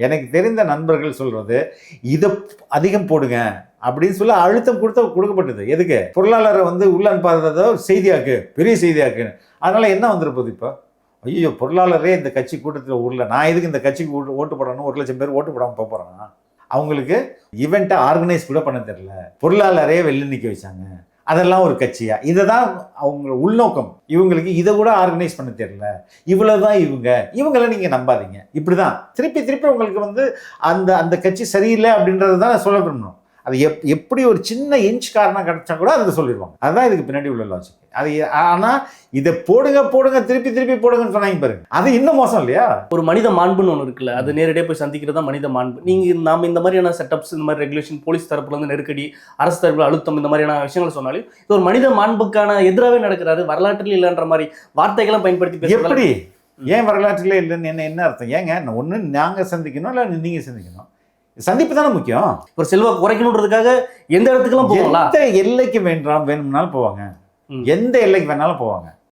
எனக்கு தெரிந்த நண்பர்கள் சொல்றது இதை அதிகம் போடுங்க அப்படின்னு சொல்லி அழுத்தம் கொடுக்கப்பட்டது. எதுக்கு? பொருளாளரை உள்ள அனுப்பாததோ செய்தியாக்கு, பெரிய செய்தியாக்குன்னு. அதனால என்ன வந்துருப்போது இப்போ? ஐயோ, பொருளாளரே இந்த கட்சி கூட்டத்தில் ஊர்ல, நான் எதுக்கு இந்த கட்சிக்கு ஓட்டு போடணும்? 1,00,000 பேர் ஓட்டு போடாமல் போகிறாங்க. அவங்களுக்கு ஈவெண்ட்டை ஆர்கனைஸ் கூட பண்ண தெரியல, பொருளாளரே வெளில நிற்க வச்சாங்க. அதெல்லாம் ஒரு கட்சியா? இதை தான் அவங்க உள்நோக்கம். இவங்களுக்கு இதை கூட ஆர்கனைஸ் பண்ண தெரியல, இவ்வளவுதான் இவங்களை நீங்க நம்பாதீங்க. இப்படிதான் திருப்பி திருப்பி உங்களுக்கு அந்த அந்த கட்சி சரியில்லை அப்படின்றது தான் சொல்ல விரும்பணும். அது எப்படி ஒரு சின்ன இன்ச் காரணம் கிடைச்சா கூட அதை சொல்லிடுவாங்க. அதுதான் இதுக்கு பின்னாடி உள்ள லாஜிக். அது ஆனால் இதை போடுங்க திருப்பி திருப்பி போடுங்கன்னு சொன்னாங்க பாருங்க, அது இன்னும் மோசம் இல்லையா? ஒரு மனித மாண்புன்னு ஒன்று இருக்குல்ல, அது நேரடியாக போய் சந்திக்கிறது தான் மனித மாண்பு. நாம இந்த மாதிரியான செட்டப்ஸ், இந்த மாதிரி ரெகுலேஷன், போலீஸ் தரப்புல நெருக்கடி, அரசு தரப்புல அழுத்தம், இந்த மாதிரியான விஷயங்களை சொன்னாலும் இது ஒரு மனித மாண்புக்கான எதிராகவே நடக்கிறாரு. வரலாற்றில் இல்லைன்ற மாதிரி வார்த்தைகளை பயன்படுத்தி எப்படி? ஏன் வரலாற்றிலே இல்லைன்னு என்ன அர்த்தம்? ஏங்க, ஒன்று நாங்கள் சந்திக்கணும், இல்லை நீங்கள் சந்திக்கணும். சந்திப்பு தானே முக்கியம். ஒரு செல்வா குறைக்கணுன்றதுக்காக எந்த இடத்துக்கெல்லாம் போகலாம், எந்த எல்லைக்கு வேணும்னாலும் போவாங்க, எந்த எல்லைக்கு வேணாலும் போவாங்க.